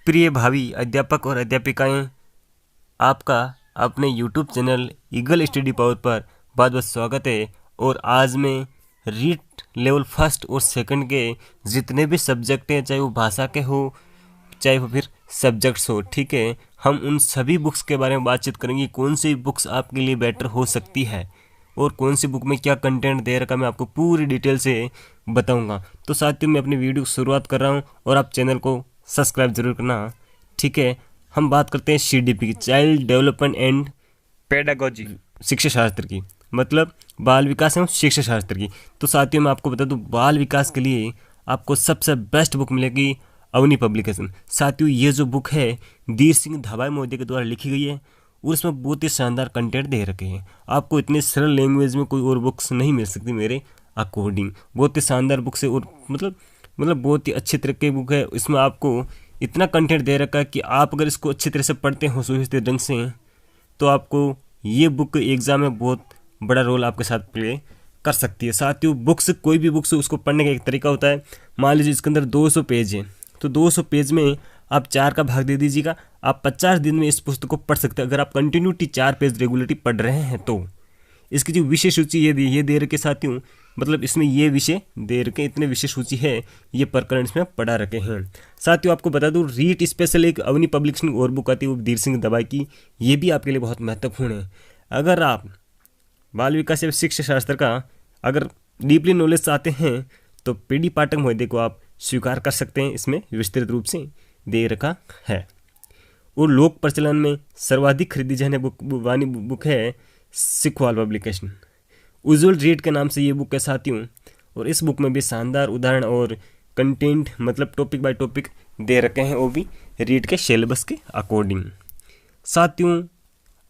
प्रिय भावी अध्यापक और अध्यापिकाएं, आपका अपने YouTube channel eagle study power पर बहुत बहुत स्वागत है। और आज मैं रीट लेवल फर्स्ट और सेकंड के जितने भी सब्जेक्ट हैं, चाहे वो भाषा के हो चाहे वो फिर सब्जेक्ट्स हो, ठीक है, हम उन सभी बुक्स के बारे में बातचीत करेंगे। कौन सी बुक्स आपके लिए बेटर हो सकती है और कौन सी बुक में क्या कंटेंट दे रखा मैं आपको पूरी डिटेल से बताऊंगा। तो साथियों, मैं अपनी वीडियो की शुरुआत कर रहा हूं और आप चैनल को सब्सक्राइब जरूर करना, ठीक है। हम बात करते हैं CDP की, चाइल्ड डेवलपमेंट एंड पेडागोजी, शिक्षा शास्त्र की, मतलब बाल विकास एवं शिक्षा शास्त्र की। तो साथियों, मैं आपको बता दूं, बाल विकास के लिए आपको सबसे बेस्ट बुक मिलेगी अवनी पब्लिकेशन। साथियों, ये जो बुक है धीर सिंह धबाई महोदय के द्वारा लिखी गई है और इसमें बहुत ही शानदार कंटेंट दे रखे हैं। आपको इतने सरल लैंग्वेज में कोई और बुक्स नहीं मिल सकती मेरे अकॉर्डिंग। बहुत ही शानदार बुक्स है और मतलब बहुत ही अच्छे तरह की बुक है। इसमें आपको इतना कंटेंट दे रखा है कि आप अगर इसको अच्छी तरह से पढ़ते हो सुव्यवस्थित ढंग से, तो आपको ये बुक एग्जाम में बहुत बड़ा रोल आपके साथ प्ले कर सकती है। साथियों, बुक्स, कोई भी बुक्स, उसको पढ़ने का एक तरीका होता है। मान लीजिए इसके अंदर 200 पेज है, तो 200 पेज में आप 4 का भाग दे दीजिएगा। आप 50 दिन में इस पुस्तक को पढ़ सकते हैं अगर आप कंटिन्यूटी 4 पेज रेगुलरली पढ़ रहे हैं तो। इसकी जो विषय सूची ये दे रखे साथियों, मतलब इसमें ये विषय दे रखे, इतने विषय सूची है, ये प्रकरण इसमें पढ़ा रखे हैं। साथियों, आपको बता दूं, रीट स्पेशल एक अवनी पब्लिकेशन और बुक आती है, वो धीर सिंह दबाई की, ये भी आपके लिए बहुत महत्वपूर्ण है। अगर आप बाल विकास एवं शिक्षा शास्त्र का अगर डीपली नॉलेज चाहते हैं तो PD पाठक महोदय को आप स्वीकार कर सकते हैं, इसमें विस्तृत रूप से दे रखा है। और लोक प्रचलन में सर्वाधिक खरीदी जाने वाली बुक है सिखवाल पब्लिकेशन। उज्ज्वल रीड के नाम से ये बुक है साथियों, और इस बुक में भी शानदार उदाहरण और कंटेंट, मतलब टॉपिक बाय टॉपिक दे रखे हैं, वो भी रीड के सिलेबस के अकॉर्डिंग। साथियों,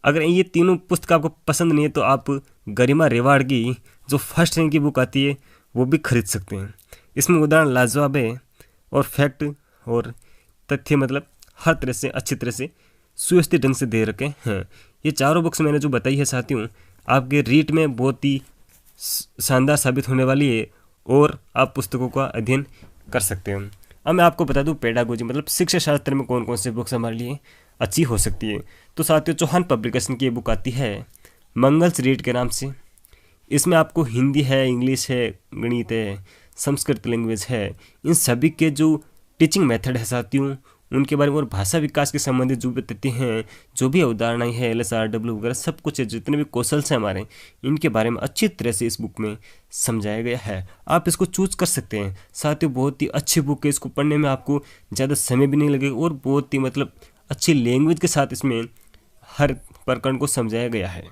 अगर ये तीनों पुस्तक आपको पसंद नहीं है तो आप गरिमा रेवाड़ की जो फर्स्ट रैंक की बुक आती है वो भी खरीद सकते हैं। इसमें उदाहरण लाजवाब है और फैक्ट और तथ्य, मतलब हर तरह से अच्छी तरह से सुव्यवस्थित ढंग से दे रखे हैं। ये चारों बुक्स मैंने जो बताई है साथियों, आपके रीट में बहुत ही शानदार साबित होने वाली है और आप पुस्तकों का अध्ययन कर सकते हो। अब मैं आपको बता दूं, पेडागोजी मतलब शिक्षा शास्त्र में कौन कौन से बुक्स हमारे लिए अच्छी हो सकती है। तो साथियों, चौहान पब्लिकेशन की ये बुक आती है मंगल्स रीड के नाम से। इसमें आपको हिंदी है, इंग्लिश है, गणित है, संस्कृत लैंग्वेज है, इन सभी के जो टीचिंग मेथड है साथियों, उनके बारे में और भाषा विकास के संबंधित जो भी तथ्य हैं, जो भी अवधारणाएं हैं, LSRW वगैरह सब कुछ है, जितने भी कौशल्स हैं हमारे, इनके बारे में अच्छी तरह से इस बुक में समझाया गया है। आप इसको चूज कर सकते हैं साथियों, बहुत ही अच्छी बुक है। इसको पढ़ने में आपको ज़्यादा समय भी नहीं लगेगा और बहुत ही अच्छी लैंग्वेज के साथ इसमें हर प्रकरण को समझाया गया है।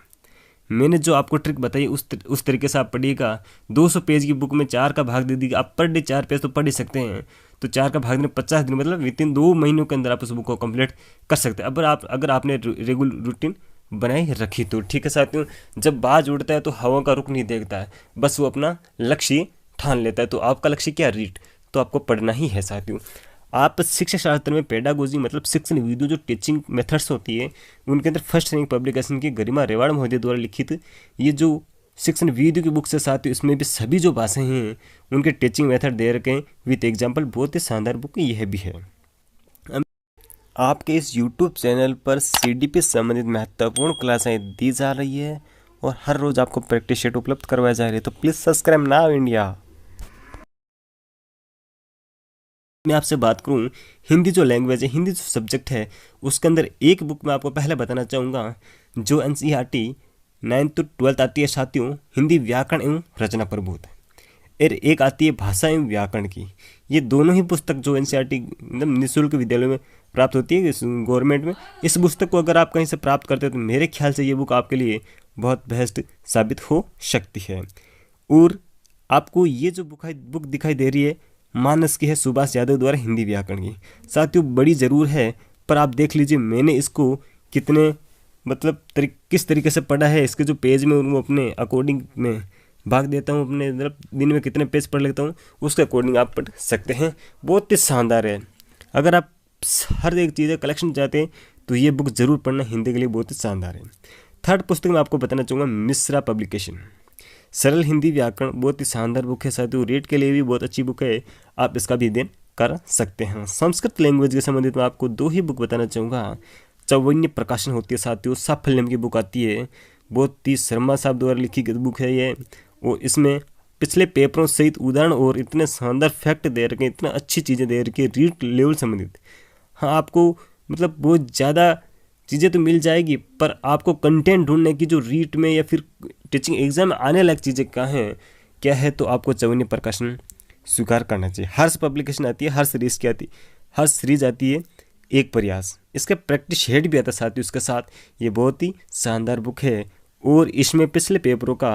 मैंने जो आपको ट्रिक बताई उस तरीके से आप पढ़िएगा। 200 पेज की बुक में 4 का भाग दे दीजिए। आप पर डे 4 पेज तो पढ़ ही सकते हैं, तो 4 का भाग देने 50 दिन, मतलब विद इन 2 महीनों के अंदर आप उस बुक को कंप्लीट कर सकते हैं। अगर आपने रेगुलर रूटीन बनाई रखी तो, ठीक है साथियों। जब बाज उड़ता है तो हवा का रुख नहीं देखता है, बस वो अपना लक्ष्य ठान लेता है। तो आपका लक्ष्य क्या, रीट, तो आपको पढ़ना ही है साथियों। आप शिक्षा शास्त्र में पेडागोजी मतलब शिक्षण विधियों, जो टीचिंग मेथड्स होती है, उनके अंदर फर्स्ट रैंक पब्लिकेशन की गरिमा रेवाड़ महोदय द्वारा लिखित ये जो शिक्षण विधियों की बुक से साथियों, इसमें भी सभी जो भाषाएं हैं उनके टीचिंग मेथड दे रखे हैं विथ एग्जाम्पल। बहुत ही शानदार बुक यह भी है। आपके इस YouTube चैनल पर CDP संबंधित महत्वपूर्ण क्लासें दी जा रही है और हर रोज आपको प्रैक्टिस शीट उपलब्ध करवाया जा रही है, तो प्लीज़ सब्सक्राइब नाउ इंडिया। मैं आपसे बात करूं, हिंदी जो लैंग्वेज है, हिंदी जो सब्जेक्ट है, उसके अंदर एक बुक मैं आपको पहले बताना चाहूँगा जो NCERT 9th to 12th आती है साथियों, हिंदी व्याकरण एवं रचना प्रबोध। और एक आती है भाषा एवं व्याकरण की। ये दोनों ही पुस्तक जो NCERT मतलब निःशुल्क विद्यालयों में प्राप्त होती है गवर्नमेंट में, इस पुस्तक को अगर आप कहीं से प्राप्त करते हैं तो मेरे ख्याल से ये बुक आपके लिए बहुत बेस्ट साबित हो सकती है। और आपको ये जो बुक दिखाई दे रही है, मानस की है, सुभाष यादव द्वारा हिंदी व्याकरण की। साथियों, बड़ी ज़रूर है, पर आप देख लीजिए मैंने इसको कितने किस तरीके से पढ़ा है। इसके जो पेज में वो अपने अकॉर्डिंग में भाग देता हूँ, अपने दिन में कितने पेज पढ़ लेता हूँ, उसके अकॉर्डिंग आप पढ़ सकते हैं। बहुत ही शानदार है। अगर आप हर एक चीज़ें कलेक्शन चाहते हैं तो ये बुक ज़रूर पढ़ना, हिंदी के लिए बहुत ही शानदार है। थर्ड पुस्तक मैं आपको बताना चाहूँगा मिश्रा पब्लिकेशन, सरल हिंदी व्याकरण। बहुत ही शानदार बुक है साथियों, रेट के लिए भी बहुत अच्छी बुक है, आप इसका भी अध्ययन कर सकते हैं। संस्कृत लैंग्वेज के संबंधित मैं आपको 2 ही बुक बताना चाहूँगा। चौवन्य प्रकाशन होती है साथियों, साफल्यम की बुक आती है, बहुत ही शर्मा साहब द्वारा लिखी गई बुक है ये। और इसमें पिछले पेपरों सहित उदाहरण और इतने शानदार फैक्ट दे रखे, इतने अच्छी चीज़ें दे रखी है रीट लेवल संबंधित। हाँ, आपको मतलब बहुत ज़्यादा चीज़ें तो मिल जाएगी, पर आपको कंटेंट ढूंढने की जो रीट में या फिर टीचिंग एग्जाम में आने लायक चीज़ें क्या है तो आपको चौवन्य प्रकाशन स्वीकार करना चाहिए। हर्ष पब्लिकेशन आती है, हर्ष सीरीज की आती है, हर्ष सीरीज आती है एक प्रयास, इसका प्रैक्टिस हेड भी आता है साथियों इसके साथ। ये बहुत ही शानदार बुक है और इसमें पिछले पेपरों का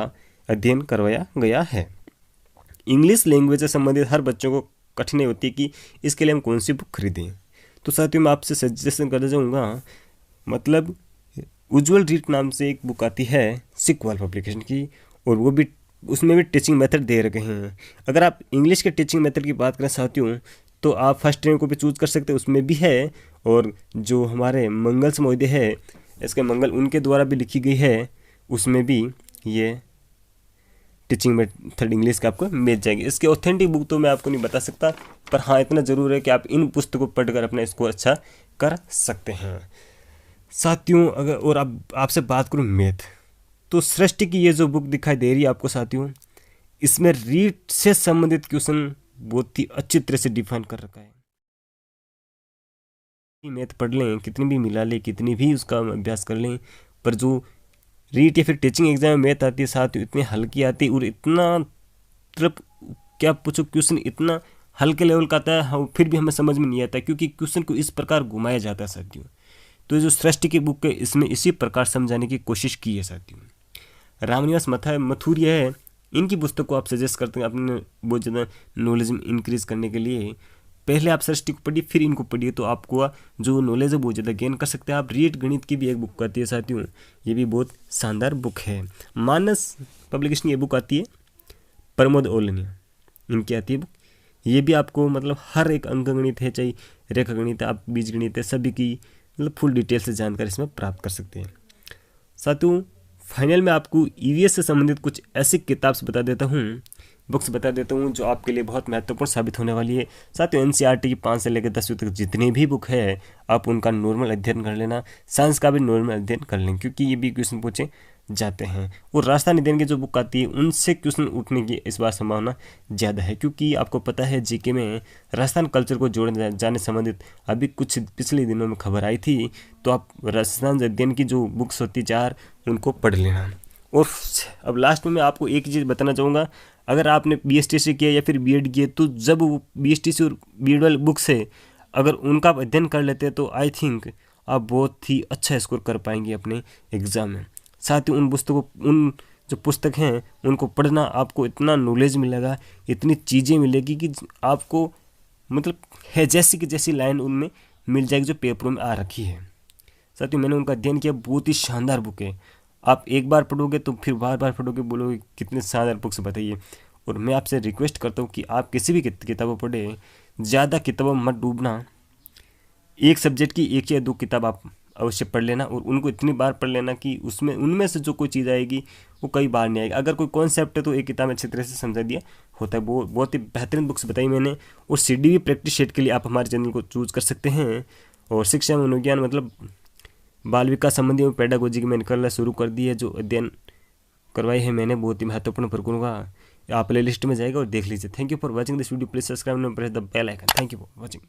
अध्ययन करवाया गया है। इंग्लिश लैंग्वेज से संबंधित हर बच्चों को कठिनाई होती है कि इसके लिए हम कौन सी बुक खरीदें। तो साथियों मैं आपसे सजेशन करना चाहूँगा, मतलब उज्ज्वल रीट नाम से एक बुक आती है सिक्वाल पब्लिकेशन की, और वो भी उसमें भी टीचिंग मेथड दे रखे हैं। अगर आप इंग्लिश के टीचिंग मेथड की बात करें साथियों तो आप फर्स्ट ट्रेन को भी चूज कर सकते हैं, उसमें भी है। और जो हमारे मंगल महोदय है, इसके मंगल उनके द्वारा भी लिखी गई है, उसमें भी ये टीचिंग मेथड इंग्लिश का आपको मिल जाएगी। इसके ऑथेंटिक बुक तो मैं आपको नहीं बता सकता, पर हाँ इतना ज़रूर है कि आप इन पुस्तकों को पढ़कर अपना स्कोर अच्छा कर सकते हैं साथियों। अगर और अब आपसे बात करूँ मैथ, तो सृष्टि की ये जो बुक दिखाई दे रही है आपको साथियों, इसमें रीट से संबंधित क्वेश्चन बहुत ही अच्छी तरह से डिफाइन कर रखा है। मैथ पढ़ लें, कितनी भी मिला लें, कितनी भी उसका अभ्यास कर लें, पर जो रीट या फिर टीचिंग एग्जाम में मैथ आती है साथियों इतनी हल्की आती है और इतना मतलब क्या पूछो क्वेश्चन इतना हल्के लेवल का आता है, फिर भी हमें समझ में नहीं आता क्योंकि क्वेश्चन को इस प्रकार घुमाया जाता है साथियों। तो ये जो सृष्टि की बुक है इसमें इसी प्रकार समझाने की कोशिश की है साथियों। रामनिवास मथुरिया है, इनकी पुस्तक को आप सजेस्ट करते हैं अपने बहुत ज़्यादा नॉलेज में इंक्रीज करने के लिए। पहले आप सृष्टि को पढ़िए फिर इनको पढ़िए, तो आपको जो नॉलेज है बहुत ज़्यादा गेन कर सकते हैं आप। रीट गणित की भी एक बुक आती है साथियों, ये भी बहुत शानदार बुक है। मानस पब्लिकेशन की बुक आती है, प्रमोद ओलनिया इनकी आती है बुक, ये भी आपको मतलब हर एक अंक गणित है, चाहे रेखा गणित है, आप बीज गणित है, सभी की मतलब फुल डिटेल से जानकारी इसमें प्राप्त कर सकते हैं साथियों। फाइनल में आपको ईवीएस से संबंधित कुछ ऐसी किताब बता देता हूँ, बुक्स बता देता हूँ जो आपके लिए बहुत महत्वपूर्ण साबित होने वाली है साथियों। एनसीईआरटी की 5 से लेकर 10वीं तक जितनी भी बुक है आप उनका नॉर्मल अध्ययन कर लेना, साइंस का भी नॉर्मल अध्ययन कर लें क्योंकि ये भी क्वेश्चन पूछे जाते हैं। और राजस्थानी अध्ययन की जो बुक आती है उनसे क्वेश्चन उठने की इस बार संभावना ज़्यादा है क्योंकि आपको पता है जीके में राजस्थान कल्चर को जोड़े जाने संबंधित अभी कुछ पिछले दिनों में खबर आई थी, तो आप राजस्थान अध्ययन की जो बुक्स होती 4 उनको पढ़ लेना। और अब लास्ट में मैं आपको एक चीज़ बताना चाहूँगा, अगर आपने बीएसटीसी किया या फिर बीएड किया तो जब वो बीएसटीसी और बीएड वाली बुक्स है अगर उनका आप अध्ययन कर लेते हैं तो आई थिंक आप बहुत ही अच्छा स्कोर कर पाएंगे अपने एग्ज़ाम में। साथ ही उन पुस्तकों उन जो पुस्तक हैं उनको पढ़ना, आपको इतना नॉलेज मिलेगा, इतनी चीज़ें मिलेगी कि आपको मतलब है जैसी कि जैसी लाइन उनमें मिल जाएगी जो पेपरों में आ रखी है। साथियों मैंने उनका अध्ययन किया, बहुत ही शानदार बुक है। आप एक बार पढ़ोगे तो फिर बार बार पढ़ोगे, बोलोगे कितने शानदार बुक्स बताइए। और मैं आपसे रिक्वेस्ट करता हूँ कि आप किसी भी किताबों पढ़े, ज़्यादा किताबों मत डूबना। एक सब्जेक्ट की 1 या 2 किताब आप अवश्य पढ़ लेना और उनको इतनी बार पढ़ लेना कि उसमें उनमें से जो कोई चीज़ आएगी वो कई बार नहीं आएगी। अगर कोई कॉन्सेप्ट है तो एक किताब में अच्छी तरह से समझा दिया होता है। वो बहुत ही बेहतरीन बुक्स बताई मैंने। और सीडीवी प्रैक्टिस सेट के लिए आप हमारे चैनल को चूज कर सकते हैं। और शिक्षा मनोविज्ञान मतलब बाल विकास संबंधी और पेडागोजी की मैंने कल शुरू कर दी है, जो अध्ययन करवाई है मैंने, बहुत ही महत्वपूर्ण प्रकरणों का। आप प्ले लिस्ट में जाएगा और देख लीजिए। Thank you for watching this video, please subscribe and press the bell icon. Thank you for watching.